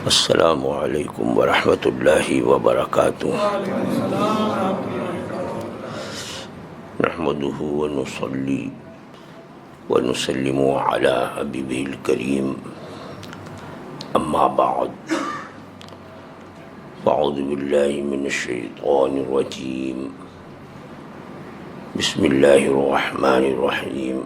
السلام علیکم ورحمۃ اللہ وبرکاتہ. نحمده ونصلي ونسلم على حبیبہ الکریم. اما بعد فاعوذ باللہ من الشیطان الرجیم. بسم اللہ الرحمن الرحیم.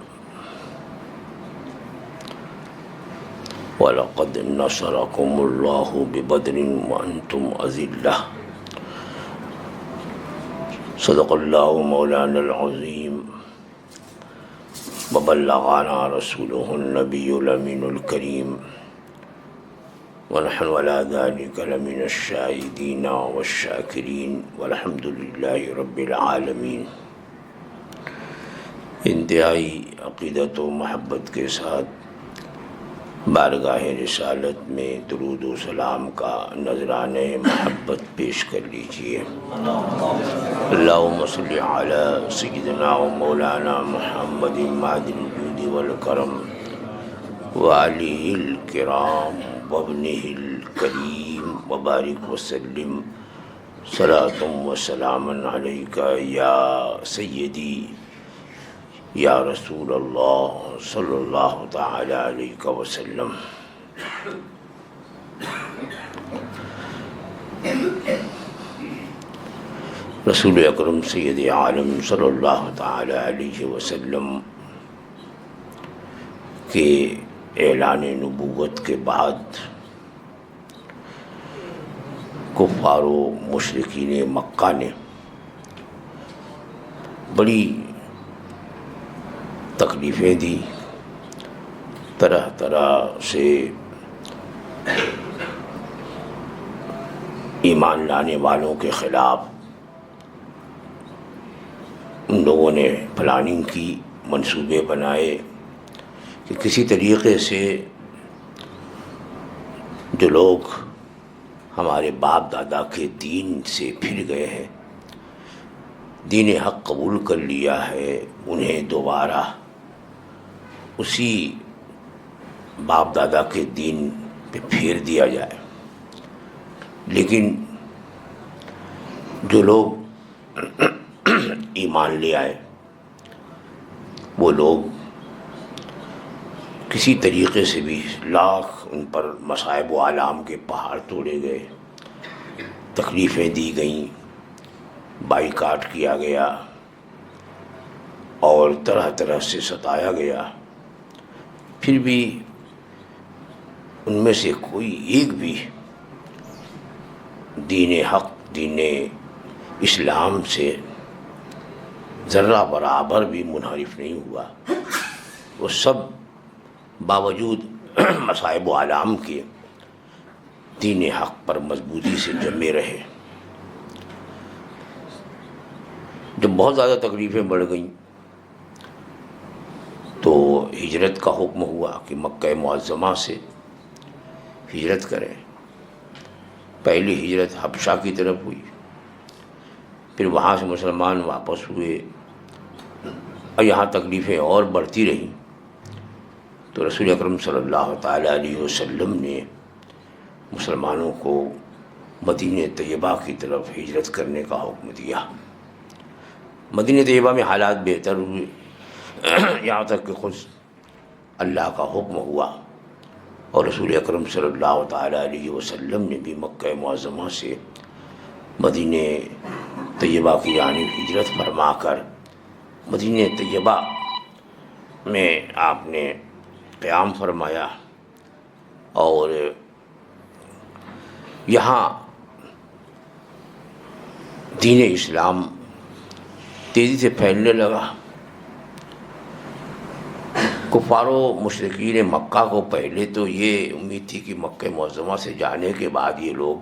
وَلَقَدْ نَصَرَكُمُ اللَّهُ بِبَدْرٍ وَأَنْتُمْ أَذِلَّةٌ. صدق اللہ مولانا العظیم وبلغنا رسوله النبی الامین الکریم ونحن على ذلك لمن الشاہدین والشاکرین والحمد للہ رب العالمین. انتہائی عقیدت و محبت کے ساتھ بارگاہ رسالت میں درود و سلام کا نذرانہ محبت پیش کر لیجیے. اللہم صلی علی سیدنا و مولانا محمد معدن الجود والکرم وآلہ الکرام وابنہ الکریم وبارک وسلم صلاۃ و سلاما علیک یا سیدی یا رسول اللہ صلی اللہ تعالی علیہ وسلم. رسول اکرم سید عالم صلی اللہ تعالی علیہ وسلم کے اعلان نبوت کے بعد کفار و مشرکین مکہ نے بڑی تکلیفیں دی، طرح طرح سے ایمان لانے والوں کے خلاف ان لوگوں نے پلاننگ کی، منصوبے بنائے کہ کسی طریقے سے جو لوگ ہمارے باپ دادا کے دین سے پھر گئے ہیں، دین حق قبول کر لیا ہے، انہیں دوبارہ اسی باپ دادا کے دین پہ پھیر دیا جائے. لیکن جو لوگ ایمان لے آئے وہ لوگ کسی طریقے سے بھی لاکھ ان پر مصائب و آلام کے پہاڑ توڑے گئے، تکلیفیں دی گئیں، بائیکاٹ کیا گیا اور طرح طرح سے ستایا گیا. پھر بھی ان میں سے کوئی ایک بھی دین حق، دین اسلام سے ذرہ برابر بھی منحرف نہیں ہوا. وہ سب باوجود مصائب و آلام کے دین حق پر مضبوطی سے جمے رہے. جب بہت زیادہ تکلیفیں بڑھ گئیں تو ہجرت کا حکم ہوا کہ مکہ معظمہ سے ہجرت کریں. پہلی ہجرت حبشہ کی طرف ہوئی، پھر وہاں سے مسلمان واپس ہوئے اور یہاں تکلیفیں اور بڑھتی رہیں تو رسول اکرم صلی اللہ تعالی علیہ وسلم نے مسلمانوں کو مدینہ طیبہ کی طرف ہجرت کرنے کا حکم دیا. مدینہ طیبہ میں حالات بہتر ہوئے، یہاں تک کہ خود اللہ کا حکم ہوا اور رسول اکرم صلی اللہ تعالی علیہ وسلم نے بھی مکہ معظمہ سے مدینہ طیبہ کی جانب ہجرت فرما کر مدینہ طیبہ میں آپ نے قیام فرمایا اور یہاں دین اسلام تیزی سے پھیلنے لگا. کفار و مشرکین مکہ کو پہلے تو یہ امید تھی کہ مکہ معظمہ سے جانے کے بعد یہ لوگ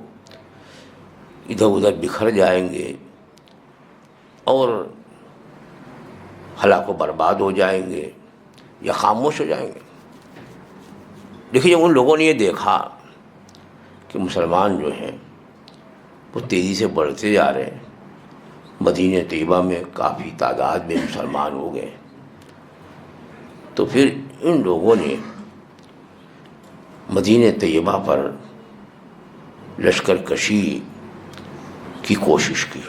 ادھر ادھر بکھر جائیں گے اور ہلاک و برباد ہو جائیں گے یا خاموش ہو جائیں گے. دیکھیے ان لوگوں نے یہ دیکھا کہ مسلمان جو ہیں وہ تیزی سے بڑھتے جا رہے ہیں، مدینہ طیبہ میں کافی تعداد میں مسلمان ہو گئے، تو پھر ان لوگوں نے مدینہ طیبہ پر لشکر کشی کی کوشش کی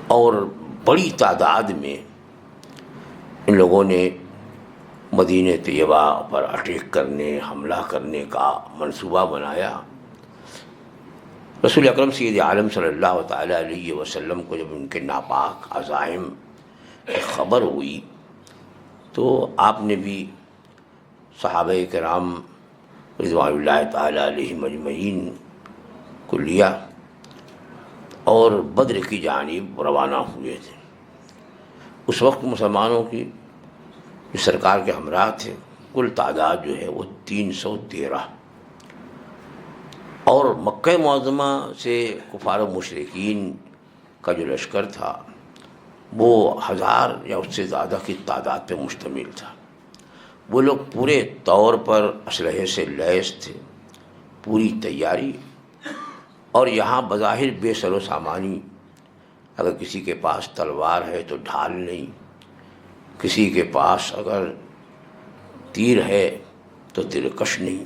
اور بڑی تعداد میں ان لوگوں نے مدینہ طیبہ پر اٹیک کرنے، حملہ کرنے کا منصوبہ بنایا۔ رسول اکرم سید عالم صلی اللہ تعالیٰ علیہ وسلم کو جب ان کے ناپاک عزائم کی خبر ہوئی تو آپ نے بھی صحابہ کرام رضوان اللہ تعالیٰ علیہم اجمعین کو لیا اور بدر کی جانب روانہ ہوئے تھے۔ اس وقت مسلمانوں کی جو سرکار کے ہمراہ تھے کل تعداد جو ہے وہ 313، اور مکہ معظمہ سے کفار و مشرکین کا جو لشکر تھا وہ 1000 یا اس سے زیادہ کی تعداد پہ مشتمل تھا۔ وہ لوگ پورے طور پر اسلحے سے لیس تھے، پوری تیاری، اور یہاں بظاہر بے سر و سامانی، اگر کسی کے پاس تلوار ہے تو ڈھال نہیں، کسی کے پاس اگر تیر ہے تو ترکش نہیں،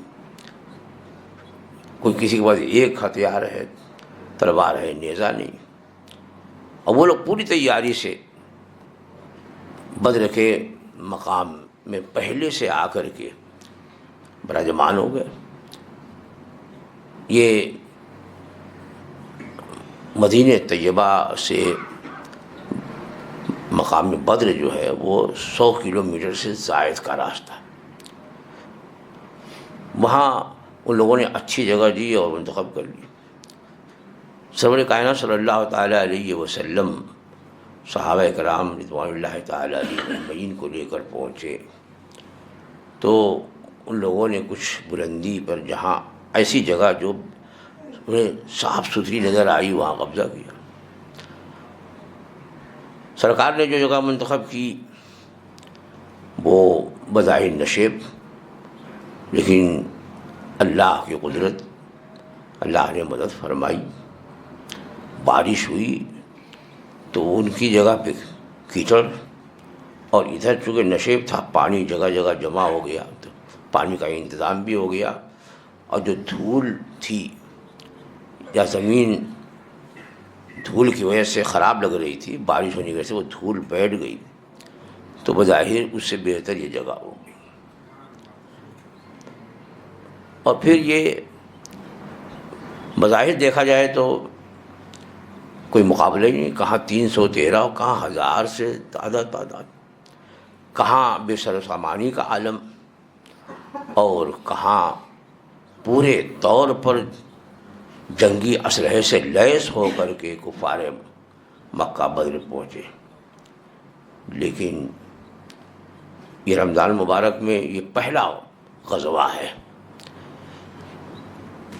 کوئی کسی کے پاس ایک ہتھیار ہے، تلوار ہے، نیزہ نہیں، اور وہ لوگ پوری تیاری سے بدر کے مقام میں پہلے سے آ کر کے براجمان ہو گئے۔ یہ مدینہ طیبہ سے مقام بدر جو ہے وہ 100 کلومیٹر سے زائد کا راستہ ہے۔ وہاں ان لوگوں نے اچھی جگہ دی اور منتخب کر لی۔ سرور کائنات صلی اللہ تعالیٰ علیہ وسلم صحابہ کرام رضوان اللہ تعالیٰ علیہ اجمعین کو لے کر پہنچے تو ان لوگوں نے کچھ بلندی پر، جہاں ایسی جگہ جو انہیں صاف ستھری نظر آئی، وہاں قبضہ کیا۔ سرکار نے جو جگہ منتخب کی وہ بظاہر نشیب، لیکن اللہ کی قدرت، اللہ نے مدد فرمائی، بارش ہوئی تو ان کی جگہ پہ کیچڑ، اور ادھر چونکہ نشیب تھا، پانی جگہ جگہ جمع ہو گیا، تو پانی کا انتظام بھی ہو گیا، اور جو دھول تھی یا زمین دھول کی وجہ سے خراب لگ رہی تھی، بارش ہونے کی وجہ سے وہ دھول بیٹھ گئی، تو بظاہر اس سے بہتر یہ جگہ ہو گئی۔ اور پھر یہ بظاہر دیکھا جائے تو کوئی مقابلہ ہی نہیں، کہاں 313 اور کہاں 1000 سے زیادہ تعداد، کہاں بے سر و سامانی کا عالم، اور کہاں پورے طور پر جنگی اسلحے سے لیس ہو کر کے کفار مکہ بدر پہنچے۔ لیکن یہ رمضان مبارک میں یہ پہلا غزوہ ہے،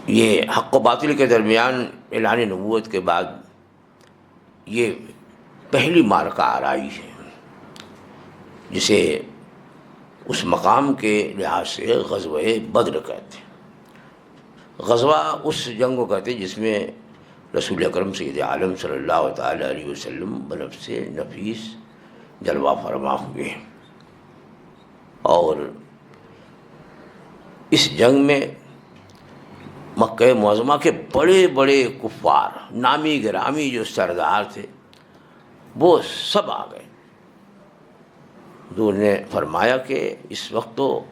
یہ حق و باطل کے درمیان اعلان نبوت کے بعد یہ پہلی معرکہ آرائی ہے، جسے اس مقام کے لحاظ سے غزوہ بدر کہتے ہیں۔ غزوہ اس جنگ کو کہتے ہیں جس میں رسول اکرم سید عالم صلی اللہ تعالیٰ علیہ وسلم بنفس نفیس جلوہ فرما ہوئے، اور اس جنگ میں مکہ معظمہ کے بڑے بڑے کفار، نامی گرامی جو سردار تھے وہ سب آ گئے۔ حضور نے فرمایا کہ اس وقت تو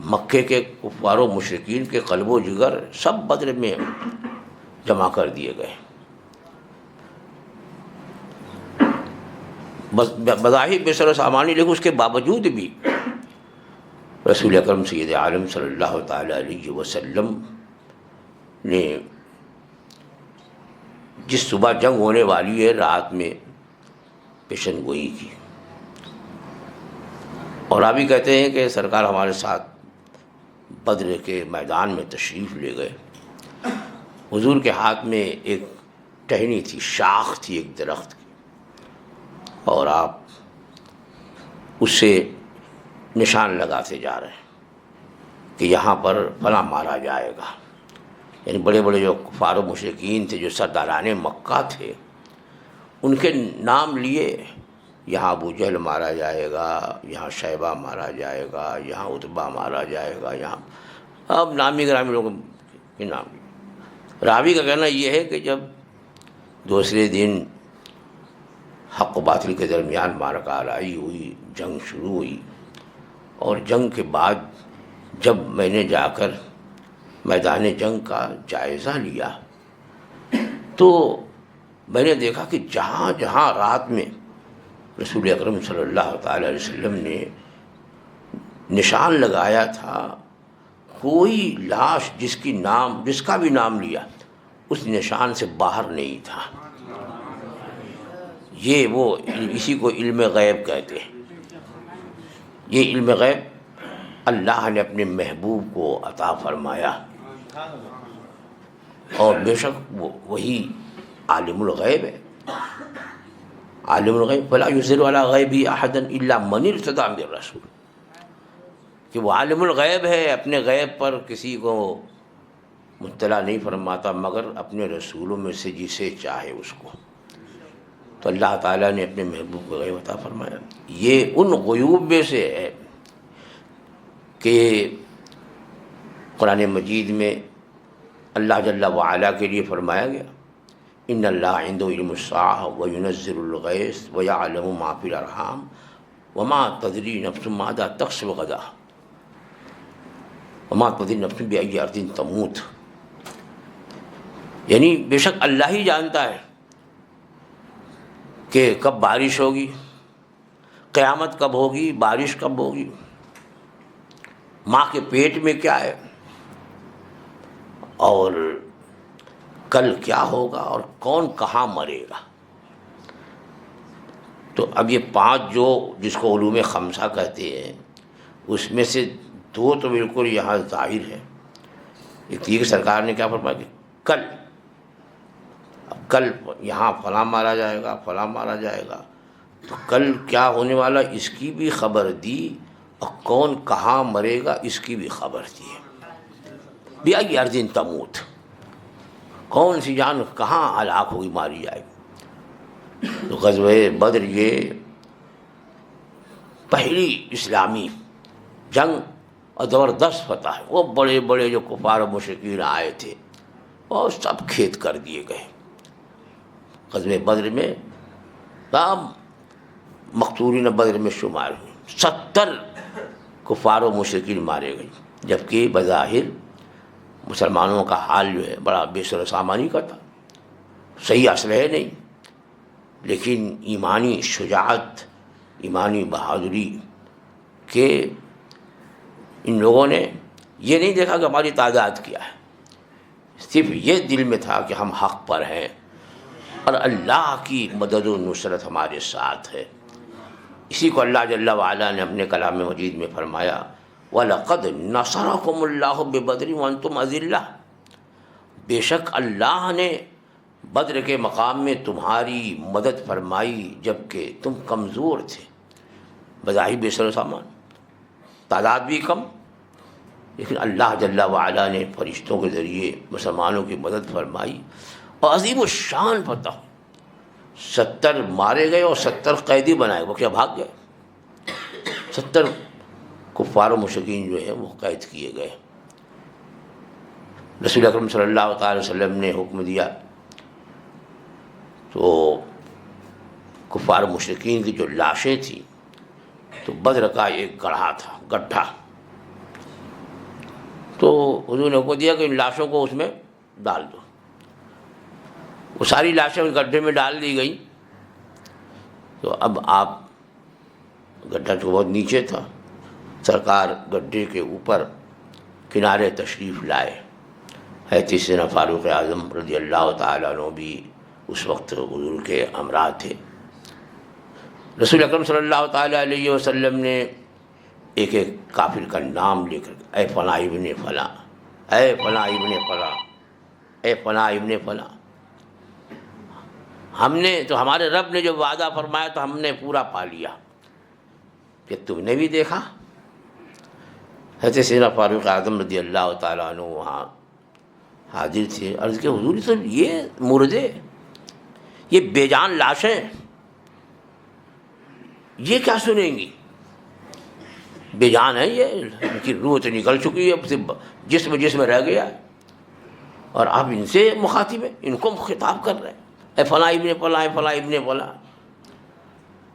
مکے کے کفار و مشرکین کے قلب و جگر سب بدر میں جمع کر دیے گئے۔ بظاہر بے سر و سامانی، لیکن اس کے باوجود بھی رسول اکرم سید عالم صلی اللہ تعالیٰ علیہ وسلم نے جس صبح جنگ ہونے والی ہے رات میں پیشن گوئی کی، اور ابھی کہتے ہیں کہ سرکار ہمارے ساتھ بدر کے میدان میں تشریف لے گئے۔ حضور کے ہاتھ میں ایک ٹہنی تھی، شاخ تھی ایک درخت کی، اور آپ اس سے نشان لگاتے جا رہے ہیں کہ یہاں پر فلاں مارا جائے گا، یعنی بڑے بڑے جو کفار و مشرکین تھے، جو سرداران مکہ تھے، ان کے نام لیے، یہاں ابو جہل مارا جائے گا، یہاں شیبہ مارا جائے گا، یہاں عتبہ مارا جائے گا، یہاں اب نامی گرامی لوگوں کے نام. راوی کا کہنا یہ ہے کہ جب دوسرے دن حق و باطل کے درمیان معرکہ آرائی ہوئی، جنگ شروع ہوئی، اور جنگ کے بعد جب میں نے جا کر میدان جنگ کا جائزہ لیا تو میں نے دیکھا کہ جہاں جہاں رات میں رسول اکرم صلی اللہ تعالی علیہ وسلم نے نشان لگایا تھا، کوئی لاش جس کا بھی نام لیا اس نشان سے باہر نہیں تھا. یہ وہ اسی کو علم غیب کہتے ہیں. یہ علم غیب اللہ نے اپنے محبوب کو عطا فرمایا، اور بے شک وہی عالم الغیب ہے. عالم الغیب فلا یظہر علی غیبہ احدا الا من ارتضی من الرسول، کہ وہ عالم الغیب ہے، اپنے غیب پر کسی کو مطلع نہیں فرماتا مگر اپنے رسولوں میں سے جسے چاہے اس کو. تو اللہ تعالیٰ نے اپنے محبوب کو غیب عطا فرمایا. یہ ان غیوب میں سے ہے کہ قرآن مجید میں اللہ جل وعلا کے لیے فرمایا گیا ان اللہ عنده علم الساعة وينزل الغیث ويعلم ما في الارحام وما تدری نفس ماذا تکسب غدا وما تدری نفس بأي ارض تموت. یعنی بے شک اللہ ہی جانتا ہے کہ کب بارش ہوگی، قیامت کب ہوگی، بارش کب ہوگی، ماں کے پیٹ میں کیا ہے، اور کل کیا ہوگا، اور کون کہاں مرے گا. تو اب یہ 5 جو جس کو علوم خمسہ کہتے ہیں، اس میں سے 2 تو بالکل یہاں ظاہر ہے. ایک تھی کہ سرکار نے کیا فرمایا کہ کل یہاں فلاں مارا جائے گا، فلاں مارا جائے گا، تو کل کیا ہونے والا اس کی بھی خبر دی، اور کون کہاں مرے گا اس کی بھی خبر دی. بأي أرض تموت، کون سی جان کہاں ہلاک ہوئی، ماری جائے گی. تو غزوہ بدر یہ پہلی اسلامی جنگ اور زبردست فتح ہے. وہ بڑے بڑے جو کفار و مشرکین آئے تھے اور سب کھیت کر دیے گئے. غزوہ بدر میں تمام مقتولین بدر میں شمار ہوئے، 70 کفار و مشرکین مارے گئے، جبکہ بظاہر مسلمانوں کا حال جو ہے بڑا بے سر و سامانی کا تھا، صحیح اسلحے نہیں، لیکن ایمانی شجاعت، ایمانی بہادری کہ ان لوگوں نے یہ نہیں دیکھا کہ ہماری تعداد کیا ہے، صرف یہ دل میں تھا کہ ہم حق پر ہیں اور اللہ کی مدد و نصرت ہمارے ساتھ ہے. اسی کو اللہ جل وعلا نے اپنے کلام مجید میں فرمایا وَلَقَدْ نَصَرَكُمُ اللَّهُ بِبَدْرٍ وَأَنْتُمْ أَذِلَّةٌ، بے شک اللہ نے بدر کے مقام میں تمہاری مدد فرمائی جبکہ تم کمزور تھے، بظاہر بے سر و سامان، تعداد بھی کم، لیکن اللہ جل وعلا نے فرشتوں کے ذریعے مسلمانوں کی مدد فرمائی اور عظیم الشان فتح. 70 مارے گئے اور 70 قیدی بنائے، وہ کیا بھاگ گئے، 70 کفار و مشرکین جو ہیں وہ قید کیے گئے. رسول اکرم صلی اللہ تعالی وسلم نے حکم دیا تو کفار و مشرکین کی جو لاشیں تھیں، تو بدر کا ایک گڈھا، تو حضور نے حکم دیا کہ ان لاشوں کو اس میں ڈال دو. وہ ساری لاشیں اس گڈھے میں ڈال دی گئی. تو اب آپ گڈھا تو بہت نیچے تھا، سرکار گڈھے کے اوپر کنارے تشریف لائے. حضرت سیدنا فاروق اعظم رضی اللہ تعالیٰ عنہ بھی اس وقت حضور کے ہمراہ تھے. رسول اکرم صلی اللہ تعالیٰ علیہ وسلم نے ایک ایک کافر کا نام لے کر اے فلاں ابن فلاں، اے فلاں ابن فلاں، اے فلاں ابن فلاں، ہم نے تو ہمارے رب نے جو وعدہ فرمایا تو ہم نے پورا پا لیا، کہ تم نے بھی دیکھا. حضرت سیدنا فاروق اعظم رضی اللہ تعالیٰ عنہ وہاں حاضر تھے، عرض کہ حضور تو یہ مردے، یہ بے جان لاشیں، یہ کیا سنیں گی؟ بے جان ہے یہ، ان کی روح تو نکل چکی ہے، صرف جسم رہ گیا ہے، اور آپ ان سے مخاطب ہیں، ان کو خطاب کر رہے ہیں، اے فلاں ابن فلاں، اے فلاں ابن فلاں۔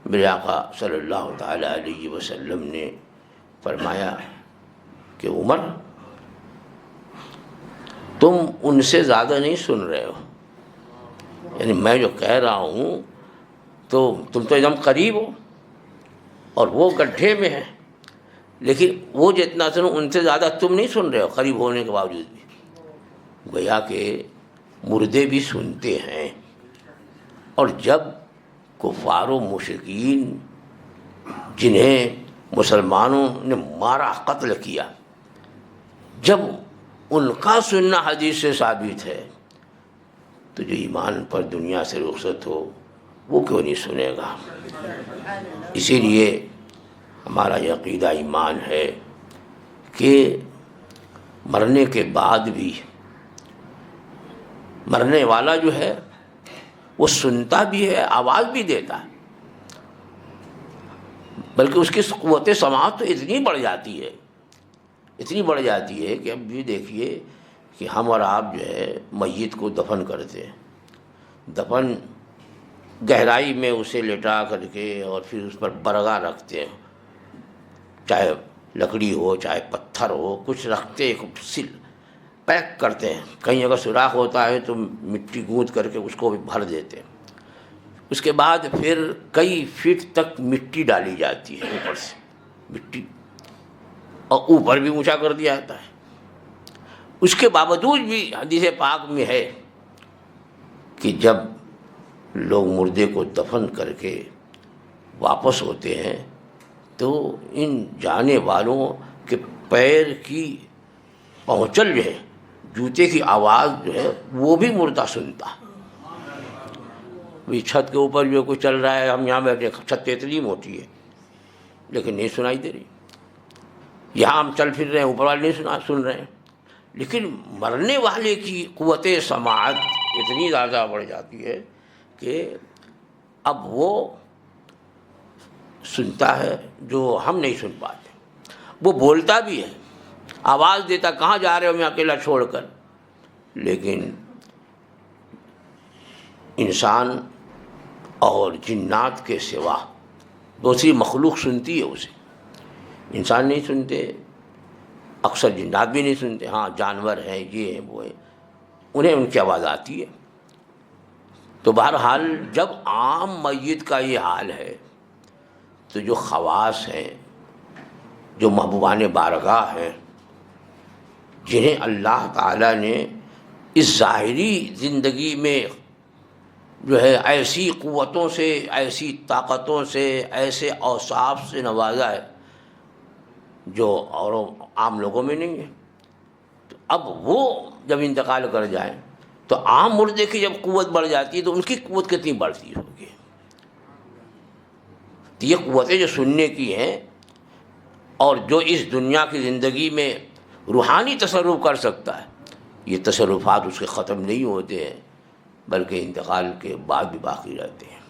میرے آقا صلی اللہ تعالی علیہ وسلم نے فرمایا کہ عمر تم ان سے زیادہ نہیں سن رہے ہو، یعنی میں جو کہہ رہا ہوں تو تم تو ایک دم قریب ہو اور وہ گڈھے میں ہے، لیکن وہ جتنا سنو ان سے زیادہ تم نہیں سن رہے ہو قریب ہونے کے باوجود بھی۔ گویا کہ مردے بھی سنتے ہیں، اور جب کفار و مشرکین جنہیں مسلمانوں نے مارا قتل کیا، جب ان کا سننا حدیث سے ثابت ہے، تو جو ایمان پر دنیا سے رخصت ہو وہ کیوں نہیں سنے گا؟ اسی لیے ہمارا یہ عقیدہ ایمان ہے کہ مرنے کے بعد بھی مرنے والا جو ہے وہ سنتا بھی ہے، آواز بھی دیتا ہے، بلکہ اس کی قوت سماعت تو اتنی بڑھ جاتی ہے کہ اب بھی دیکھیے کہ ہم اور آپ جو ہے میت کو دفن کرتے ہیں، دفن گہرائی میں اسے لٹا کر کے اور پھر اس پر برگا رکھتے ہیں، چاہے لکڑی ہو چاہے پتھر ہو، کچھ رکھتے سل پیک کرتے ہیں، کہیں اگر سوراخ ہوتا ہے تو مٹی گوندھ کر کے اس کو بھی بھر دیتے ہیں، اس کے بعد پھر کئی فٹ تک مٹی ڈالی جاتی ہے، اوپر سے مٹی، اور اوپر بھی اونچا کر دیا جاتا ہے۔ اس کے باوجود بھی حدیث پاک میں ہے کہ جب لوگ مردے کو دفن کر کے واپس ہوتے ہیں تو ان جانے والوں کے پیر کی پہنچل جو ہے، جوتے کی آواز جو ہے وہ بھی مردہ سنتا ہے۔ چھت کے اوپر جو کوئی چل رہا ہے، ہم یہاں بیٹھے، چھت تو اتنی موٹی ہے لیکن نہیں سنائی دے رہی، یہاں ہم چل پھر رہے ہیں، اوپر والے نہیں سن رہے ہیں، لیکن مرنے والے کی قوت سماعت اتنی زیادہ بڑھ جاتی ہے کہ اب وہ سنتا ہے جو ہم نہیں سن پاتے، وہ بولتا بھی ہے، آواز دیتا، کہاں جا رہے ہو میں اکیلا چھوڑ کر، لیکن انسان اور جنات کے سوا دوسری مخلوق سنتی ہے اسے، انسان نہیں سنتے، اکثر جنات بھی نہیں سنتے، ہاں جانور ہیں، یہ ہیں وہ ہیں، انہیں ان کی آواز آتی ہے۔ تو بہرحال جب عام میت کا یہ حال ہے تو جو خواص ہیں، جو محبوبان بارگاہ ہیں، جنہیں اللہ تعالیٰ نے اس ظاہری زندگی میں جو ہے ایسی قوتوں سے، ایسی طاقتوں سے، ایسے اوصاف سے نوازا ہے جو اور عام لوگوں میں نہیں ہے، تو اب وہ جب انتقال کر جائیں تو عام مردے کی جب قوت بڑھ جاتی ہے تو ان کی قوت کتنی بڑھتی ہوگی؟ تو یہ قوتیں جو سننے کی ہیں اور جو اس دنیا کی زندگی میں روحانی تصرف کر سکتا ہے، یہ تصرفات اس کے ختم نہیں ہوتے ہیں بلکہ انتقال کے بعد بھی باقی رہتے ہیں۔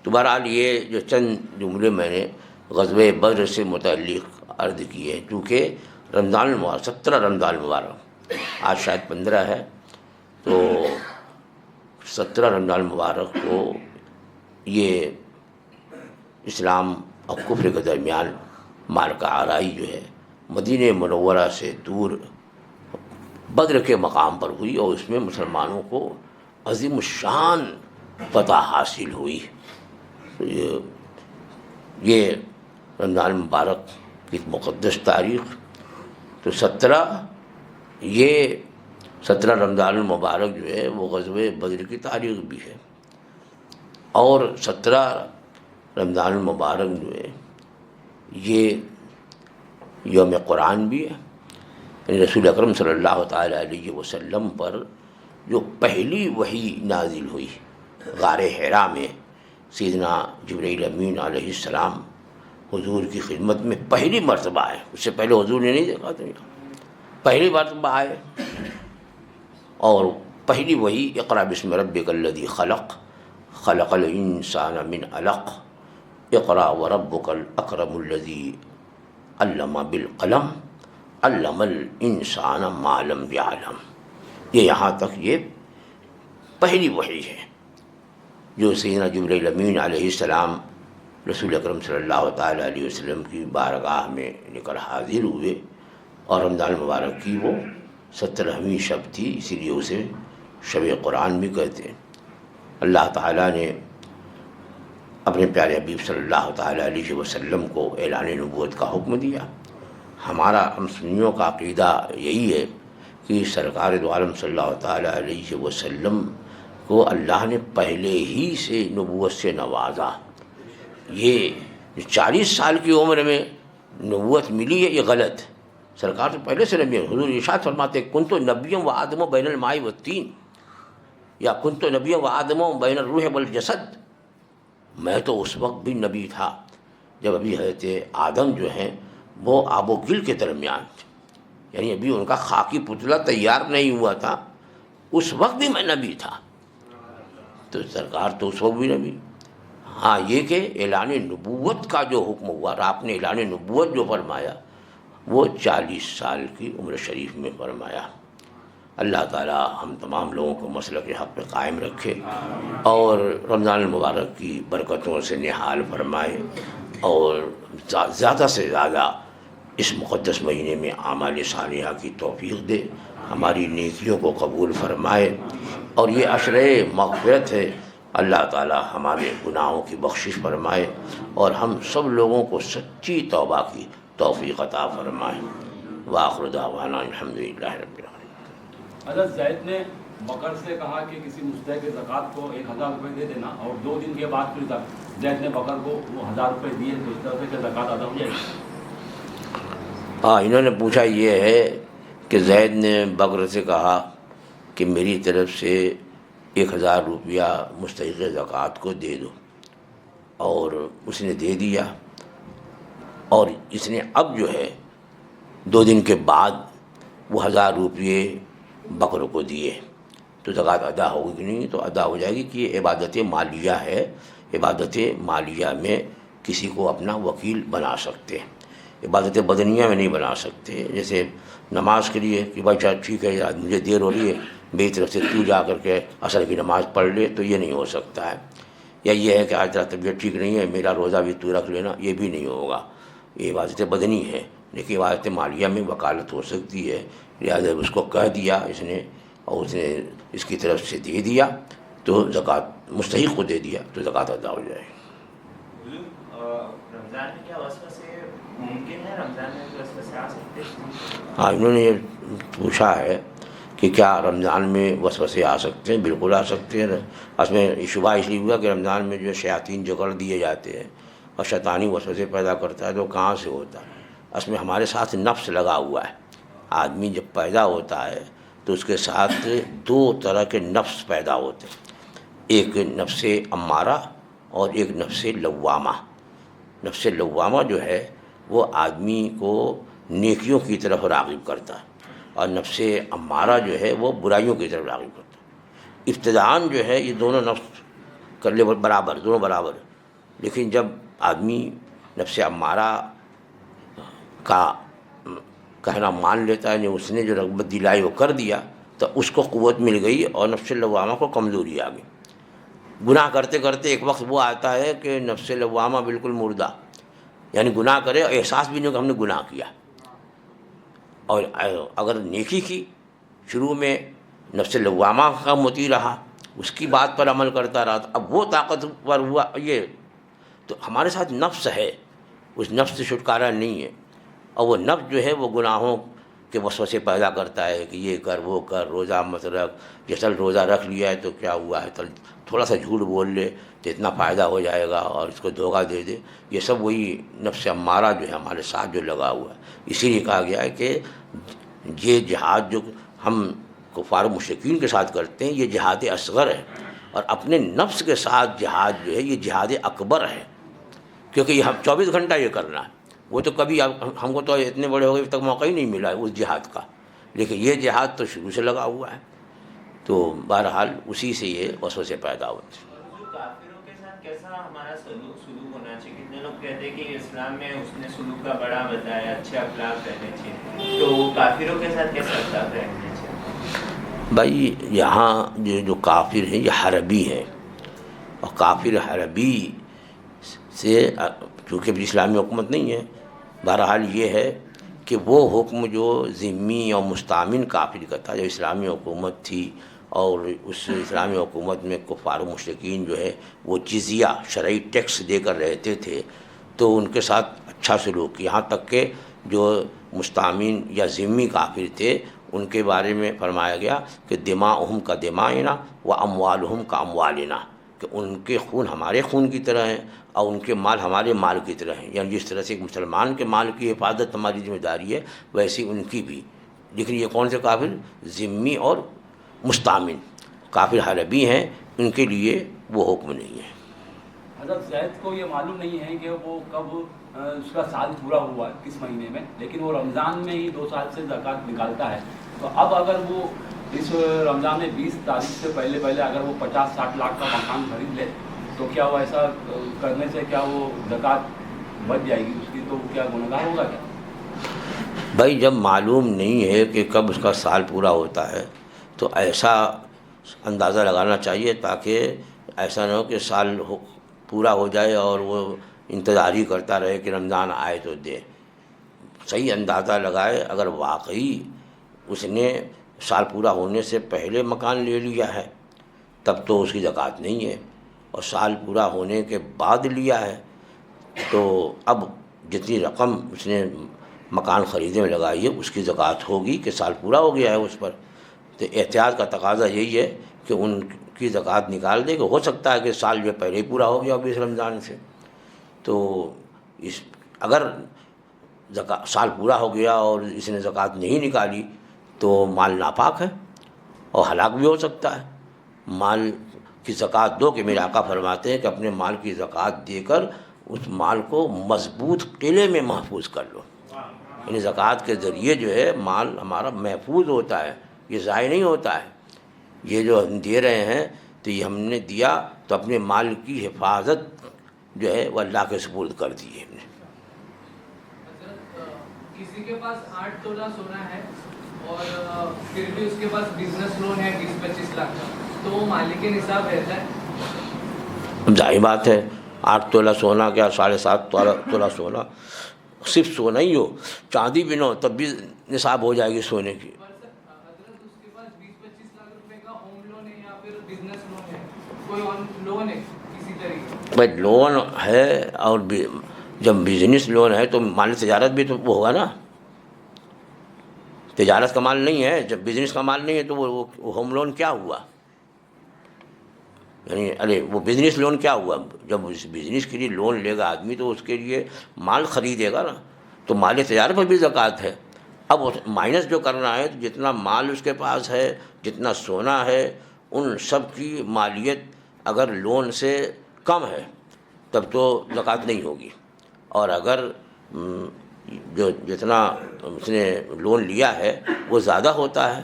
تو بہرحال یہ جو چند جملے میں نے غزوہ بدر سے متعلق عرض کیے ہیں، چونکہ رمضان المبارک 17 رمضان المبارک، آج شاید 15 ہے، تو 17 رمضان المبارک کو یہ اسلام اور کفر کے درمیان معرکہ آرائی جو ہے مدینہ منورہ سے دور بدر کے مقام پر ہوئی، اور اس میں مسلمانوں کو عظیم الشان فتح حاصل ہوئی۔ یہ رمضان المبارک کی مقدس تاریخ، تو 17 رمضان المبارک جو ہے وہ غزوہ بدر کی تاریخ بھی ہے، اور 17 رمضان المبارک جو ہے یہ یوم قرآن بھی ہے، یعنی رسول اکرم صلی اللہ تعالی علیہ وسلم پر جو پہلی وحی نازل ہوئی غار حرا میں، سیدنا جبرائیل امین علیہ السلام حضور کی خدمت میں پہلی مرتبہ آئے، اس سے پہلے حضور نے نہیں دیکھا تھا، پہلی مرتبہ آئے، اور پہلی وہی اقرأ بسم ربک الذی خلق خلق الانسان من علق اقرأ وربک الاکرم الذی علم بالقلم علم الانسان ما لم یعلم. یہ یہاں تک یہ پہلی وحی ہے جو سیدنا جبرائیل امین علیہ السلام رسول اکرم صلی اللہ تعالیٰ علیہ وسلم کی بارگاہ میں لے کر حاضر ہوئے. اور رمضان المبارک کی وہ 17ویں شب تھی، اسی لیے اسے شب قرآن بھی کہتے ہیں. اللہ تعالیٰ نے اپنے پیارے حبیب صلی اللہ تعالیٰ علیہ وسلم کو اعلان نبوت کا حکم دیا. ہم سنیوں کا عقیدہ یہی ہے کہ سرکار دو عالم صلی اللہ تعالیٰ علیہ وسلم کو اللہ نے پہلے ہی سے نبوت سے نوازا. یہ 40 سال کی عمر میں نبوت ملی ہے، یہ غلط. سرکار تو پہلے سے نبی ہیں. حضور ارشاد فرماتے کنت نبی و آدم بین الماء والطین، یا کنت نبی و آدم بین الروح والجسد. میں تو اس وقت بھی نبی تھا جب ابھی حضرت آدم جو ہیں وہ آب و گل کے درمیان تھے، یعنی ابھی ان کا خاکی پتلا تیار نہیں ہوا تھا، اس وقت بھی میں نبی تھا. تو سرکار تو اس وقت بھی نبی. ہاں یہ کہ اعلان نبوت کا جو حکم ہوا اور آپ نے اعلان نبوت جو فرمایا وہ 40 سال کی عمر شریف میں فرمایا. اللہ تعالی ہم تمام لوگوں کو مسلک حق پہ قائم رکھے اور رمضان المبارک کی برکتوں سے نہال فرمائے، اور زیادہ سے زیادہ اس مقدس مہینے میں اعمال صالحہ کی توفیق دے، ہماری نیکیوں کو قبول فرمائے. اور یہ عشرِ مغفرت ہے، اللہ تعالی ہمارے گناہوں کی بخشش فرمائے اور ہم سب لوگوں کو سچی توبہ کی توفیق عطا فرمائے. وآخر دعوانا الحمدللہ رب العالمین. حضرت زید نے بکر سے کہا کہ کسی مستحق زکوٰۃ کو 1000 روپے دے دینا، اور 2 دن کے بعد پھر زید نے بکر کو وہ 1000 روپے دیے، تو اس طرح سے کہ زکوٰۃ ادا ہو جائے گی. ہاں، انہوں نے پوچھا یہ ہے کہ زید نے بکر سے کہا کہ میری طرف سے 1000 روپیہ مستحق زکوٰۃ کو دے دو، اور اس نے دے دیا. اور اس نے اب جو ہے 2 دن کے بعد وہ 1000 روپیے بکر کو دیے، تو زکوٰۃ ادا ہوگی کہ نہیں؟ تو ادا ہو جائے گی کہ یہ عبادت مالیہ ہے. عبادت مالیہ میں کسی کو اپنا وکیل بنا سکتے ہیں، عبادت بدنیہ میں نہیں بنا سکتے. جیسے نماز کے لیے کہ بھائی چل ٹھیک ہے یار مجھے دیر ہو رہی ہے، میری طرف سے تو جا کر کے عصر کی نماز پڑھ لے، تو یہ نہیں ہو سکتا ہے. یا یہ ہے کہ آج تیرا طبیعت ٹھیک نہیں ہے، میرا روزہ بھی تو رکھ لینا، یہ بھی نہیں ہوگا. یہ عبادت بدنی ہے. لیکن عبادت مالیہ میں وکالت ہو سکتی ہے. لہٰذا اس کو کہہ دیا اس نے، اور اس نے اس کی طرف سے دے دیا، تو زکوٰۃ مستحق کو دے دیا تو زکوٰۃ ادا ہو جائے. رمضان میں کیا وسوسے ممکن ہے؟ رمضان میں وسوسے آ سکتے ہیں؟ ہاں، انہوں نے یہ پوچھا ہے کہ کیا رمضان میں وسوسے آ سکتے ہیں؟ بالکل آ سکتے ہیں. اس میں شبہ اس لیے ہوا کہ رمضان میں جو شیاطین جکڑ دیے جاتے ہیں اور شیطانی وسوسے پیدا کرتا ہے، تو کہاں سے ہوتا ہے؟ اس میں ہمارے ساتھ نفس لگا ہوا ہے. آدمی جب پیدا ہوتا ہے تو اس کے ساتھ 2 طرح کے نفس پیدا ہوتے ہیں، ایک نفس امارہ اور ایک نفس لوامہ. نفس لوامہ جو ہے وہ آدمی کو نیکیوں کی طرف راغب کرتا ہے، اور نفس امارہ جو ہے وہ برائیوں کی طرف راغب کرتا ہے. ابتداءً جو ہے یہ دونوں نفس کر لے برابر، دونوں برابر. لیکن جب آدمی نفس امارہ کا کہنا مان لیتا ہے، اس نے جو رغبت دلائی وہ کر دیا، تو اس کو قوت مل گئی اور نفس لوامہ کو کمزوری آ گئی. گناہ کرتے کرتے ایک وقت وہ آتا ہے کہ نفس لوامہ بالکل مردہ، یعنی گناہ کرے اور احساس بھی نہیں کہ ہم نے گناہ کیا. اور اگر نیکی کی شروع میں نفس لوامہ کا مطیع رہا، اس کی بات پر عمل کرتا رہا، اب وہ طاقتور ہوا. یہ تو ہمارے ساتھ نفس ہے، اس نفس سے چھٹکارا نہیں ہے. اور وہ نفس جو ہے وہ گناہوں کے وسوسے پیدا کرتا ہے کہ یہ کر وہ کر، روزہ مت رکھ، یہ چل روزہ رکھ لیا ہے تو کیا ہوا ہے، تھوڑا سا جھوٹ بول لے تو اتنا فائدہ ہو جائے گا، اور اس کو دھوکہ دے دے. یہ سب وہی نفس امارہ جو ہے ہمارے ساتھ جو لگا ہوا ہے. اسی لیے کہا گیا ہے کہ یہ جہاد جو ہم کفار و مشرکین کے ساتھ کرتے ہیں یہ جہاد اصغر ہے، اور اپنے نفس کے ساتھ جہاد جو ہے یہ جہاد اکبر ہے، کیونکہ یہ ہم 24 گھنٹہ یہ کرنا ہے. وہ تو کبھی ہم کو تو اتنے بڑے ہو گئے تک موقع ہی نہیں ملا ہے اس جہاد کا، لیکن یہ جہاد تو شروع سے لگا ہوا ہے. تو بہرحال اسی سے یہ وسوسے پیدا ہوتے ہیں۔ جو کافروں کے ساتھ کیسا ہمارا سلوک ہونا چاہیے؟ کتنے لوگ کہتے ہیں کہ اسلام میں اس نے سلوک کا بڑا بتایا، اچھے اخلاق رہنے چاہیے، تو کافروں کے ساتھ کیسا اخلاق رہنے چاہیے؟ بھائی یہاں جو کافر ہیں یہ حربی ہیں، اور کافر حربی سے چونکہ اسلامی حکومت نہیں ہے، بہرحال یہ ہے کہ وہ حکم جو ذمی اور مستامن کافر کا تھا، جو اسلامی حکومت تھی اور اس اسلامی حکومت میں کفار و مشرکین جو ہے وہ جزیہ شرعی ٹیکس دے کر رہتے تھے، تو ان کے ساتھ اچھا سلوک، یہاں تک کہ جو مستامن یا ذمی کافر تھے ان کے بارے میں فرمایا گیا کہ دماؤہم کا دمائنا و اموالہم کا اموالنا، کہ ان کے خون ہمارے خون کی طرح ہیں اور ان کے مال ہمارے مال کی طرح ہیں، یعنی جس طرح سے ایک مسلمان کے مال کی حفاظت ہماری ذمہ داری ہے ویسے ان کی بھی۔ لیکن یہ کون سے کافر؟ ذمی اور مستامن کافر حربی ہیں، ان کے لیے وہ حکم نہیں ہے۔ حضرت زید کو یہ معلوم نہیں ہے کہ وہ کب اس کا سال پورا ہوا ہے، کس مہینے میں، لیکن وہ رمضان میں ہی 2 سال سے زکوٰۃ نکالتا ہے، تو اب اگر وہ اس رمضان میں 20 تاریخ سے پہلے اگر وہ 50-60 لاکھ کا مکان خرید لے تو کیا وہ ایسا کرنے سے کیا وہ زکوٰۃ بچ جائے گی اس کی، تو کیا گنہگار ہوگا کیا؟ بھائی جب معلوم نہیں ہے کہ کب اس کا سال پورا ہوتا ہے تو ایسا اندازہ لگانا چاہیے تاکہ ایسا نہ ہو کہ سال پورا ہو جائے اور وہ انتظار ہی کرتا رہے کہ رمضان آئے تو دے۔ صحیح اندازہ لگائے، اگر واقعی اس نے سال پورا ہونے سے پہلے مکان لے لیا ہے تب تو اس کی زکوٰۃ نہیں ہے، اور سال پورا ہونے کے بعد لیا ہے تو اب جتنی رقم اس نے مکان خریدنے میں لگائی ہے اس کی زکوٰۃ ہوگی کہ سال پورا ہو گیا ہے اس پر۔ تو احتیاط کا تقاضا یہی ہے کہ ان کی زکوٰۃ نکال دے، کہ ہو سکتا ہے کہ سال جو پہلے ہی پورا ہو گیا اب اس رمضان سے، تو اگر سال پورا ہو گیا اور اس نے زکوٰۃ نہیں نکالی تو مال ناپاک ہے اور ہلاک بھی ہو سکتا ہے۔ مال کی زکوٰۃ دو، کہ میرے آقا فرماتے ہیں کہ اپنے مال کی زکوٰۃ دے کر اس مال کو مضبوط قلعے میں محفوظ کر لو، یعنی زکوٰۃ کے ذریعے جو ہے مال ہمارا محفوظ ہوتا ہے، یہ ضائع نہیں ہوتا ہے۔ یہ جو ہم دے رہے ہیں تو یہ ہم نے دیا تو اپنے مال کی حفاظت جو ہے وہ اللہ کے سپرد کر دی ہے ہم نے۔ کسی کے پاس 8 تولہ سونا ہے اور پھر بھی اس کے پاس بزنس لون ہے 20-25 لاکھ کا، تو وہ مالک نصاب رہتا ہے؟ ظاہر بات ہے، 8 تولہ سونا کیا 7.5 تولہ سونا، صرف سونا ہی ہو، چاندی بھی نہ ہو تب بھی نصاب ہو جائے گی سونے کی۔ حضرت اس کے پاس 20-25 لاکھ روپے کا ہوم لون ہے یا پھر بزنس لون ہے، کوئی لون ہے کسی طریقے؟ بھائی لون ہے، اور جب بزنس لون ہے تو مال تجارت بھی تو وہ ہوگا نا، تجارت کا مال نہیں ہے، جب بزنس کا مال نہیں ہے تو وہ ہوم لون کیا ہوا؟ یعنی ارے وہ بزنس لون کیا ہوا؟ جب اس بزنس کے لیے لون لے گا آدمی تو اس کے لیے مال خریدے گا نا، تو مال تجارت پر بھی زکوٰۃ ہے۔ اب مائنس جو کرنا ہے، جتنا مال اس کے پاس ہے، جتنا سونا ہے، ان سب کی مالیت اگر لون سے کم ہے تب تو زکوٰۃ نہیں ہوگی، اور اگر جو جتنا اس نے لون لیا ہے وہ زیادہ ہوتا ہے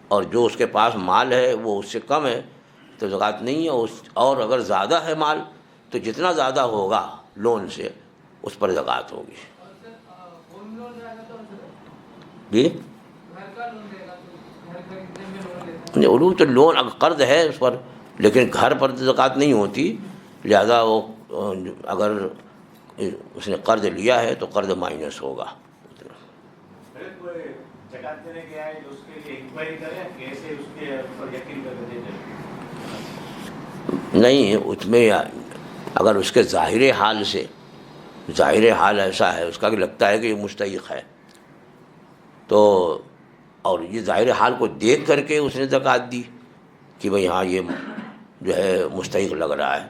اور جو اس کے پاس مال ہے وہ اس سے کم ہے تو زکوٰۃ نہیں ہے، اور اگر زیادہ ہے مال تو جتنا زیادہ ہوگا لون سے اس پر زکوٰۃ ہوگی۔ ہوم لون رہے گا تو جی گھر کا لون رہے گا تو گھر خریدنے میں لون لیتا ہے؟ عروج تو لون اگر قرض ہے اس پر، لیکن گھر پر زکوٰۃ نہیں ہوتی، لہذا وہ اگر اس نے قرض لیا ہے تو قرض مائنس ہوگا۔ نہیں، اس میں اگر اس کے ظاہر حال سے، ظاہر حال ایسا ہے اس کا کہ لگتا ہے کہ یہ مستحق ہے، تو اور یہ ظاہر حال کو دیکھ کر کے اس نے زکوٰۃ دی کہ بھئی ہاں یہ جو ہے مستحق لگ رہا ہے،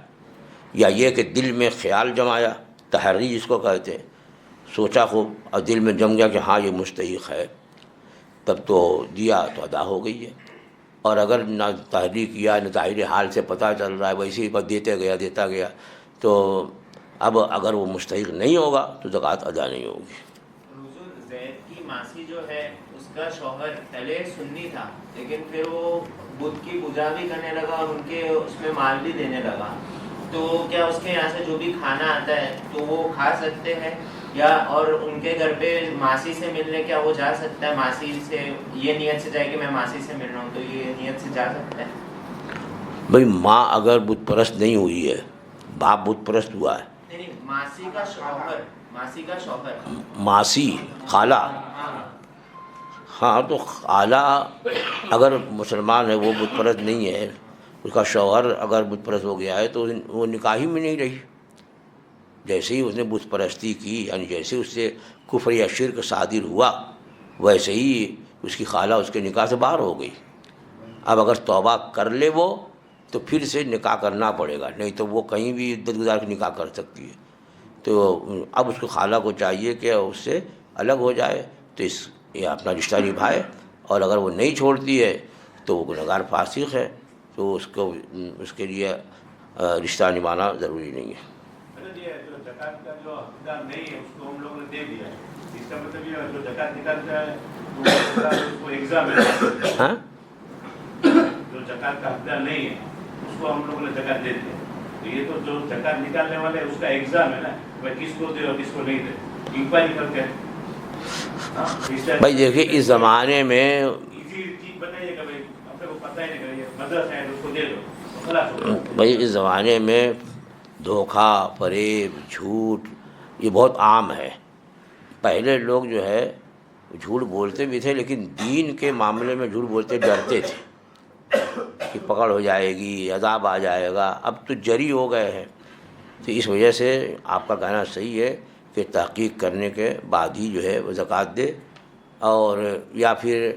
یا یہ کہ دل میں خیال جمایا، تحری جس کو کہتے ہیں، سوچا خوب اور دل میں جم گیا کہ ہاں یہ مستحق ہے، تب تو دیا تو ادا ہو گئی ہے۔ اور اگر نہ تحری کیا نہ ظاہر حال سے پتہ چل رہا ہے، ویسے ہی بس دیتا گیا تو اب اگر وہ مستحق نہیں ہوگا تو زکوٰۃ ادا نہیں ہوگی۔ حضور زید کی ماسی جو ہے اس کا شوہر پہلے سنی تھا لیکن پھر وہ بدھ کی پوجا بھی کرنے لگا اور ان کے اس میں مال بھی دینے لگا، تو کیا اس کے یہاں سے جو بھی کھانا آتا ہے تو وہ کھا سکتے ہیں، یا اور ان کے گھر پہ ماسی سے ملنے کیا وہ جا سکتا ہے؟ ماسی سے یہ نیت سے جائے کہ میں ماسی سے مل رہا ہوں، تو یہ نیت سے جا سکتا ہے؟ بھائی ماں اگر بت پرست نہیں ہوئی ہے، باپ بت پرست ہوا ہے، نہیں، ماسی کا شوہر، ماسی کا شوہر، ماسی خالہ، ہاں تو خالہ اگر مسلمان ہے، وہ بت پرست نہیں ہے، اس کا شوہر اگر بت پرست ہو گیا ہے تو وہ نکاح ہی میں نہیں رہی. جیسے ہی اس نے بت پرستی کی، یعنی جیسے اس سے کفر یا شرک صادر ہوا، ویسے ہی اس کی خالہ اس کے نکاح سے باہر ہو گئی. اب اگر توبہ کر لے وہ تو پھر سے نکاح کرنا پڑے گا، نہیں تو وہ کہیں بھی عدت گزار کے نکاح کر سکتی ہے. تو اب اس کو خالہ کو چاہیے کہ اس سے الگ ہو جائے، تو یہ اپنا رشتہ نبھائے، اور اگر وہ نہیں چھوڑتی ہے تو وہ گنہگار فاسق ہے، تو اس کے لیے رشتہ نبھانا ضروری نہیں ہے. جو زکات کا جو حقدار نہیں ہے اس کو ہم لوگوں نے دے دیا ہے، اس کا مطلب یہ جو زکات نکالتا ہے اس کو ایگزام ہے، ہاں جو زکات کا حقدار نہیں ہے اس کو ہم لوگوں نے زکات دے دیا. تو یہ تو جو زکات نکالنے والے اس کا ایگزام ہے نا، بھائی کس کو دے اور کس کو نہیں دے، انکوائری کرتے ہیں. بھائی دیکھیے اس زمانے میں ایزی چیز بتائیے کہ بھائی اپنے کو پتہ ہی نہیں کہ یہ مدرسہ ہے اس کو دے دو خلاص ہو گیا. بھائی اس زمانے میں دھوکہ، فریب، جھوٹ یہ بہت عام ہے. پہلے لوگ جو ہے جھوٹ بولتے بھی تھے، لیکن دین کے معاملے میں جھوٹ بولتے ڈرتے تھے کہ پکڑ ہو جائے گی، عذاب آ جائے گا. اب تو جری ہو گئے ہیں. تو اس وجہ سے آپ کا کہنا صحیح ہے کہ تحقیق کرنے کے بعد ہی جو ہے وہ زکوٰۃ دے، اور یا پھر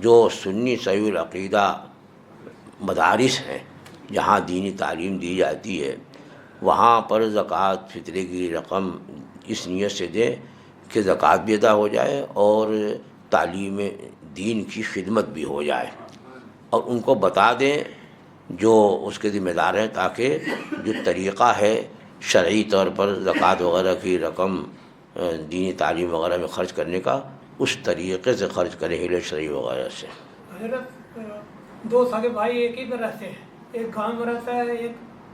جو سنی صحیح العقیدہ مدارس ہیں جہاں دینی تعلیم دی جاتی ہے، وہاں پر زکوٰۃ فطرے کی رقم اس نیت سے دیں کہ زکوٰۃ بھی ادا ہو جائے اور تعلیم دین کی خدمت بھی ہو جائے، اور ان کو بتا دیں جو اس کے ذمہ دار ہیں، تاکہ جو طریقہ ہے شرعی طور پر زکوٰۃ وغیرہ کی رقم دینی تعلیم وغیرہ میں خرچ کرنے کا اس طریقے سے خرچ کریں، ہیل شرعی وغیرہ سے. حضرت دو سارے بھائی ایک ہی میں رہتے ہیں، ایک گاؤں میں رہتا ہے، ایک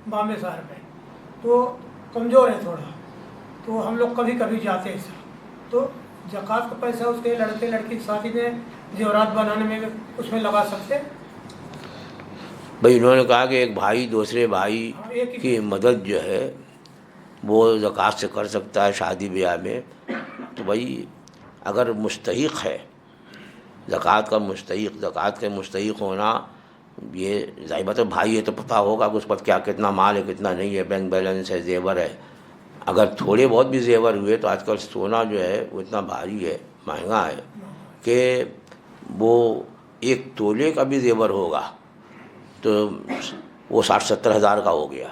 بامبے شہر میں، تو کمزور ہے تھوڑا، تو ہم لوگ کبھی کبھی جاتے ہیں سر. تو زکوٰۃ کا پیسہ اس کے لڑکے لڑکی کی شادی میں زیورات بنانے میں اس میں لگا سکتے ہیں. بھائی انہوں نے کہا کہ ایک بھائی دوسرے بھائی کی مدد جو ہے وہ زکوٰۃ سے کر سکتا ہے شادی بیاہ میں. تو بھائی اگر مستحق ہے زکوٰۃ کا، زکوٰۃ کے مستحق ہونا، یہ ظاہر بات ہے بھائی ہے تو پتہ ہوگا کہ اس پر کیا کتنا مال ہے کتنا نہیں ہے، بینک بیلنس ہے، زیور ہے. اگر تھوڑے بہت بھی زیور ہوئے تو آج کل سونا جو ہے وہ اتنا بھاری ہے، مہنگا ہے، کہ وہ 1 تولے کا بھی زیور ہوگا تو وہ 60-70 ہزار کا ہو گیا.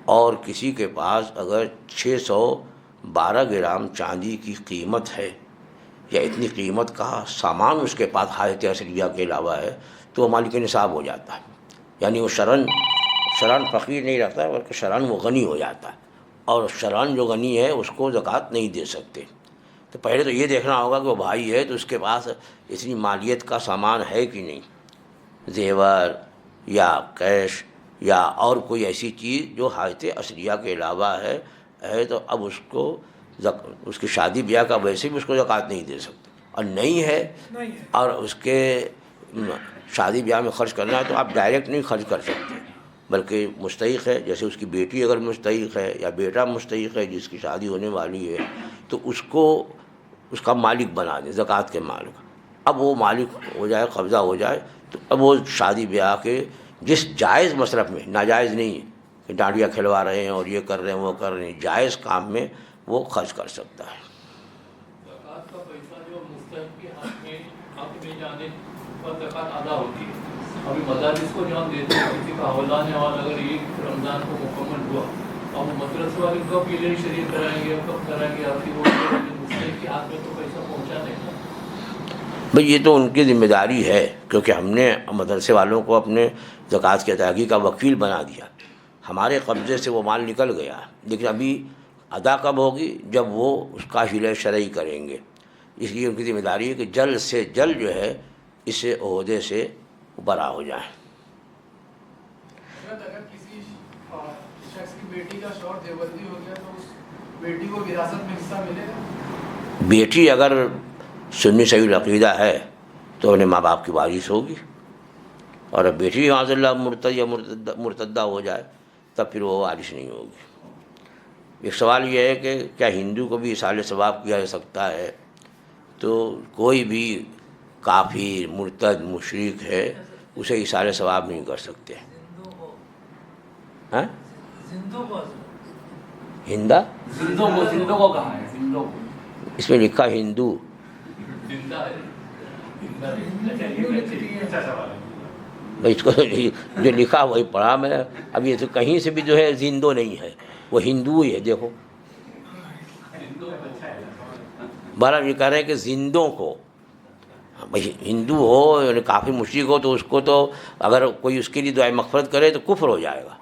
اور کسی کے پاس اگر 612 گرام چاندی کی قیمت ہے یا اتنی قیمت کا سامان اس کے پاس حائط اصلیہ کے علاوہ ہے، تو وہ مالک نصاب ہو جاتا ہے. یعنی وہ شرعاً فقیر نہیں رہتا ہے، بلکہ شرعاً وہ غنی ہو جاتا ہے. اور شرعاً جو غنی ہے اس کو زکوٰۃ نہیں دے سکتے. تو پہلے تو یہ دیکھنا ہوگا کہ وہ بھائی ہے تو اس کے پاس اتنی مالیت کا سامان ہے کہ نہیں، زیور یا کیش یا اور کوئی ایسی چیز جو حائط اصلیہ کے علاوہ ہے تو اب اس کی شادی بیاہ کا ویسے بھی اس کو زکوٰۃ نہیں دے سکتے. اور نہیں ہے اور اس کے شادی بیاہ میں خرچ کرنا ہے تو آپ ڈائریکٹ نہیں خرچ کر سکتے، بلکہ مستحق ہے، جیسے اس کی بیٹی اگر مستحق ہے یا بیٹا مستحق ہے جس کی شادی ہونے والی ہے، تو اس کو اس کا مالک بنا دیں، زکوٰۃ کے مالک. اب وہ مالک ہو جائے، قبضہ ہو جائے، تو اب وہ شادی بیاہ کے جس جائز مصرف میں، ناجائز نہیں ہے کہ ڈانڈیاں کھلوا رہے ہیں اور یہ کر رہے ہیں وہ کر رہے ہیں، جائز کام میں وہ خرچ کر سکتا ہے. زکوٰۃ کا پیسہ جو مستحق کے حق میں جانے پر زکوٰۃ ادا ہوتی ہے. ابھی مدارس کو جو ہم دیتے ہیں کسی کا حوالہ ہے، اور اگر ایک رمضان کو مکمل ہوا اور مدرسے والے کب یہ شریف کرائیں گے، کب کرائیں گے، آپ کی وہ مستحق کے ہاتھ میں تو پیسہ پہنچا نہیں نا. بھئی یہ تو ان کی ذمہ داری ہے، کیونکہ ہم نے مدرسے والوں کو اپنے زکوٰۃ کی ادائیگی کا وکیل بنا دیا. ہمارے قبضے سے وہ مال نکل گیا، لیکن ابھی ادا کب ہوگی؟ جب وہ اس کا حیلہ شرعی کریں گے. اس لیے ان کی ذمہ داری ہے کہ جلد سے جلد جو ہے اس عہدے سے برا ہو جائیں۔ اگر کسی شخص کی بیٹی کا شوہر دیوبندی ہو گیا تو اس بیٹی کو وراثت میں حصہ ملے گا؟ بیٹی اگر سنی صحیح العقیدہ ہے تو اپنے ماں باپ کی وارث ہوگی، اور اب بیٹی بھی معاذ اللہ مرتد یا مرتدہ ہو جائے تب پھر وہ وارث نہیں ہوگی۔ ایک سوال یہ ہے کہ کیا ہندو کو بھی اصال ثواب کیا جا سکتا ہے؟ تو کوئی بھی کافر مرتد مشرک ہے اسے اصال ثواب نہیں کر سکتے۔ ہاں؟ ہندا زندوں کو کہا ہے، زندوں کو اس میں لکھا ہندو، زندہ ہے، اچھا سوال ہے۔ بھائی اس کو جو لکھا وہی پڑھا میں، اب یہ تو کہیں سے بھی جو ہے زندو نہیں ہے، وہ ہندو ہی ہے۔ دیکھو بہرحال یہ کہہ رہے ہیں کہ زندوں کو، بھائی ہندو ہو یعنی کافی مشرک ہو تو اس کو تو اگر کوئی اس کے لیے دعائے مغفرت کرے تو کفر ہو جائے گا،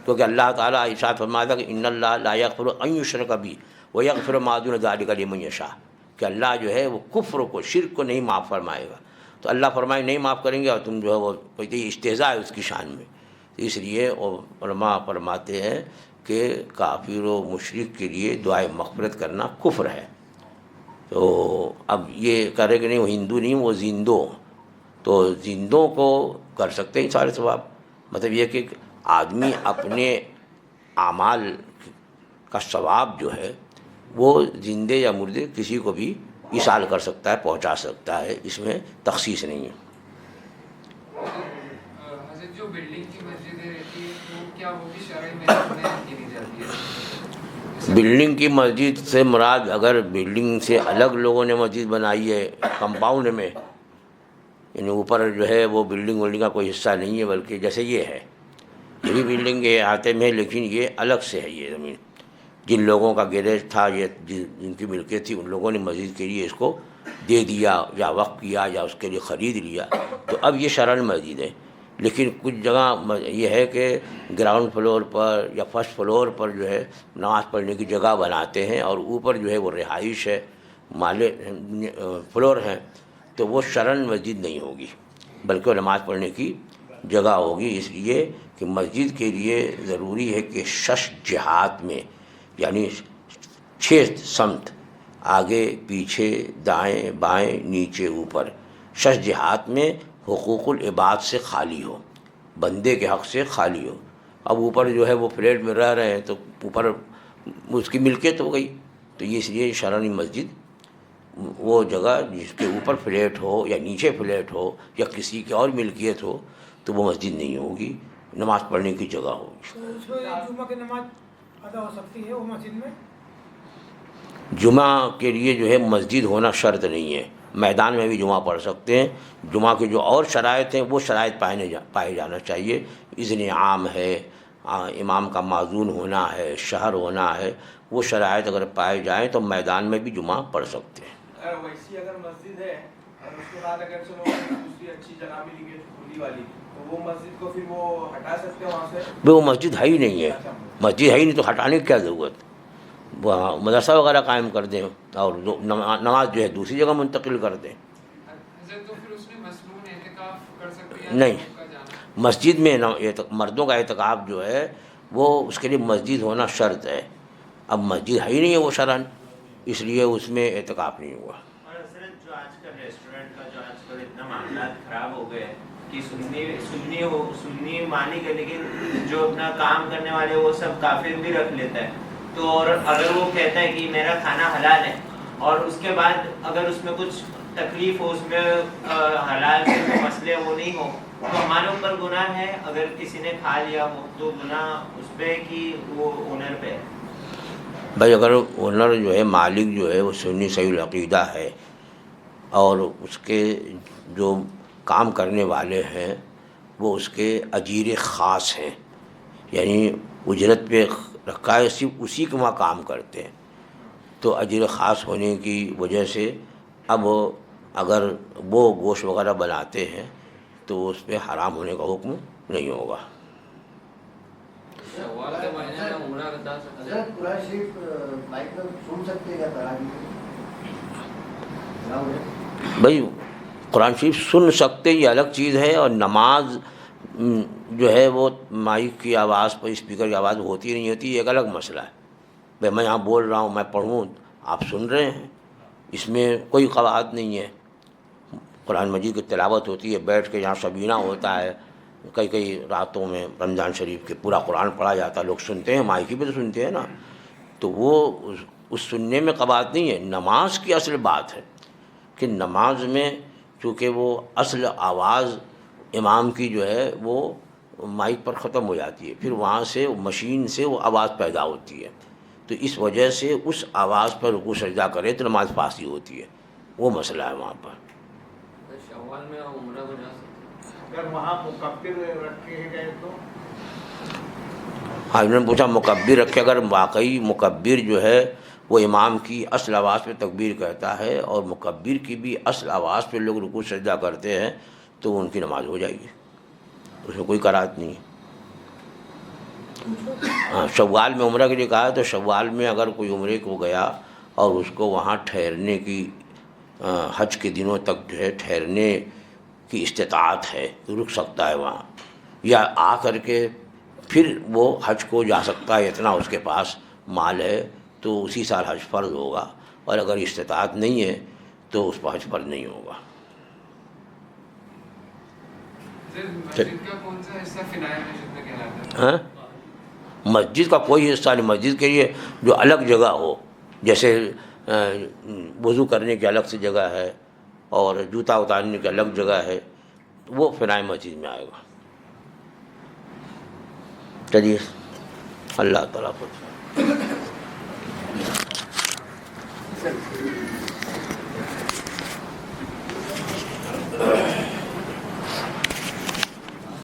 کیونکہ اللہ تعالیٰ ارشاد فرماتا کہ ان اللہ لا یغفر ان یشرک بہ ویغفر ما دون ذلک لمن یشاء، کہ اللہ جو ہے وہ کفر کو شرک کو نہیں معاف فرمائے گا۔ تو اللہ فرمائے نہیں معاف کریں گے اور تم جو ہے وہ استہزاء ہے اس کی شان میں، اس لیے علماء فرماتے ہیں کہ کافر و مشرک کے لیے دعائے مغفرت کرنا کفر ہے۔ تو اب یہ کہہ رہے کہ نہیں وہ ہندو نہیں وہ زندوں، تو زندوں کو کر سکتے ہیں سارے ثواب۔ مطلب یہ کہ آدمی اپنے اعمال کا ثواب جو ہے وہ زندے یا مردے کسی کو بھی ایصال کر سکتا ہے، پہنچا سکتا ہے، اس میں تخصیص نہیں ہے۔ حضرت جو بلڈنگ کی مسجدیں رہتی ہے تو کیا وہ بھی شرعی معیار میں گنی جاتی ہے؟ بلڈنگ کی مسجد سے مراد اگر بلڈنگ سے الگ لوگوں نے مسجد بنائی ہے کمپاؤنڈ میں، یعنی اوپر جو ہے وہ بلڈنگ کا کوئی حصہ نہیں ہے، بلکہ جیسے یہ ہے یہ بھی بلڈنگ کے احاطے میں ہے، لیکن یہ الگ سے ہے۔ یہ زمین جن لوگوں کا گیریج تھا، یہ جن کی ملکیت تھی، ان لوگوں نے مسجد کے لیے اس کو دے دیا یا وقف کیا یا اس کے لیے خرید لیا، تو اب یہ شرعاً مسجد ہے۔ لیکن کچھ جگہ یہ ہے کہ گراؤنڈ فلور پر یا فرسٹ فلور پر جو ہے نماز پڑھنے کی جگہ بناتے ہیں، اور اوپر جو ہے وہ رہائش ہے، مالے فلور ہیں، تو وہ شرعاً مسجد نہیں ہوگی بلکہ وہ نماز پڑھنے کی جگہ ہوگی۔ اس لیے کہ مسجد کے لیے ضروری ہے کہ 6 جہات میں، یعنی 6 سمت، آگے پیچھے دائیں بائیں نیچے اوپر، 6 جہات میں حقوق العباد سے خالی ہو، بندے کے حق سے خالی ہو۔ اب اوپر جو ہے وہ فلیٹ میں رہ رہے ہیں تو اوپر اس کی ملکیت ہو گئی، تو یہ اس لیے شرعی مسجد وہ جگہ جس کے اوپر فلیٹ ہو یا نیچے فلیٹ ہو یا کسی کی اور ملکیت ہو تو وہ مسجد نہیں ہوگی، نماز پڑھنے کی جگہ ہوگی۔ تو اس میں جمعہ کی نماز ادا ہو سکتی ہے وہ مسجد میں؟ جمعہ کے لیے جو ہے مسجد ہونا شرط نہیں ہے، میدان میں بھی جمعہ پڑھ سکتے ہیں۔ جمعہ کے جو اور شرائط ہیں وہ شرائط پائے جانا چاہیے، اذن عام ہے، امام کا معذون ہونا ہے، شہر ہونا ہے، وہ شرائط اگر پائے جائیں تو میدان میں بھی جمعہ پڑھ سکتے ہیں۔ ویسی اگر مسجد ہے اور اس کے بعد اگر چلو دوسری اچھی جگہ بھی لی گئی کھلی والی، تو وہ مسجد کو پھر وہ ہٹا سکتے ہیں وہاں سے؟ وہ مسجد ہے ہی نہیں ہے، مسجد ہے ہی نہیں تو ہٹانے کی کیا ضرورت؟ وہ مدرسہ وغیرہ قائم کر دیں اور نماز جو ہے دوسری جگہ منتقل کر دیں۔ حضرت تو پھر اس میں مسنون اعتکاف کر سکتے ہیں؟ نہیں، مسجد میں مردوں کا اعتکاف جو ہے وہ اس کے لیے مسجد ہونا شرط ہے، اب مسجد ہے ہی نہیں ہے وہ شرعاً، اس لیے اس میں اعتکاف نہیں ہوا۔ اور حضرت جو آج کل ریسٹورینٹ کا جو آج کل اتنا معاملات خراب ہو گئے کہ سنی مانی کے، لیکن جو اپنا کام کرنے والے وہ سب کافر بھی رکھ لیتا ہے، تو اور اگر وہ کہتا ہے کہ میرا کھانا حلال ہے اور اس کے بعد اگر اس میں کچھ تکلیف ہو، اس میں حلال کے جو مسئلے وہ نہیں ہو، تو ہمارے اوپر گناہ ہے؟ اگر کسی نے کھا لیا ہو تو گناہ اس پہ کہ وہ اونر پہ ہے؟ بھائی اگر اونر جو ہے مالک جو ہے وہ سنی صحیح العقیدہ ہے اور اس کے جو کام کرنے والے ہیں وہ اس کے اجیر خاص ہیں، یعنی اجرت پہ رکھا ہے، صرف اسی کے وہاں کام کرتے ہیں، تو اجر خاص ہونے کی وجہ سے اب اگر وہ گوشت وغیرہ بناتے ہیں تو اس پہ حرام ہونے کا حکم نہیں ہوگا۔ قرآن شریف مائک میں سن سکتے ہیں کیا تراویح؟ بھائی قرآن شریف سن سکتے یہ الگ چیز ہے، اور نماز جو ہے وہ مائک کی آواز پر، اسپیکر کی آواز ہوتی نہیں ہوتی، یہ ایک الگ مسئلہ ہے. بھائی میں یہاں بول رہا ہوں، میں پڑھوں، آپ سن رہے ہیں، اس میں کوئی قواعد نہیں ہے. قرآن مجید کی تلاوت ہوتی ہے، بیٹھ کے یہاں سبینہ ہوتا ہے، کئی راتوں میں رمضان شریف کے پورا قرآن پڑھا جاتا ہے، لوگ سنتے ہیں، مائکی پہ تو سنتے ہیں نا. تو وہ اس سننے میں قواعد نہیں ہے. نماز کی اصل بات ہے کہ نماز میں چونکہ وہ اصل آواز امام کی جو ہے وہ مائک پر ختم ہو جاتی ہے، پھر وہاں سے مشین سے وہ آواز پیدا ہوتی ہے، تو اس وجہ سے اس آواز پر رکوع سجدہ کرے تو نماز فاسد ہوتی ہے. وہ مسئلہ ہے وہاں پر. شوال میں عمرہ کو جا سکتے اگر وہاں مکبر رکھے گئے تو ہاں، انہوں نے پوچھا مکبر رکھے، اگر واقعی مکبر جو ہے وہ امام کی اصل آواز پہ تکبیر کہتا ہے اور مکبر کی بھی اصل آواز پہ لوگ رکوع سجدہ کرتے ہیں تو ان کی نماز ہو جائے گی، اس میں کوئی قرات نہیں ہے. ہاں، شوال میں عمرہ کے لیے کہا ہے تو شوال میں اگر کوئی عمرے کو گیا اور اس کو وہاں ٹھہرنے کی حج کے دنوں تک جو ہے ٹھہرنے کی استطاعت ہے تو رک سکتا ہے وہاں، یا آ کر کے پھر وہ حج کو جا سکتا ہے، اتنا اس کے پاس مال ہے تو اسی سال حج فرض ہوگا، اور اگر استطاعت نہیں ہے تو اس پر حج فرض نہیں ہوگا. مسجد کا کون سا حصہ فنایا مسجد میں کہلاتا ہے؟ ہاں، مسجد کا کوئی حصہ نہیں. مسجد کے لیے جو الگ جگہ ہو، جیسے وضو کرنے کی الگ سے جگہ ہے اور جوتا اتارنے کی الگ جگہ ہے، وہ فنائے مسجد میں آئے گا. چلیے، اللہ تعالیٰ کو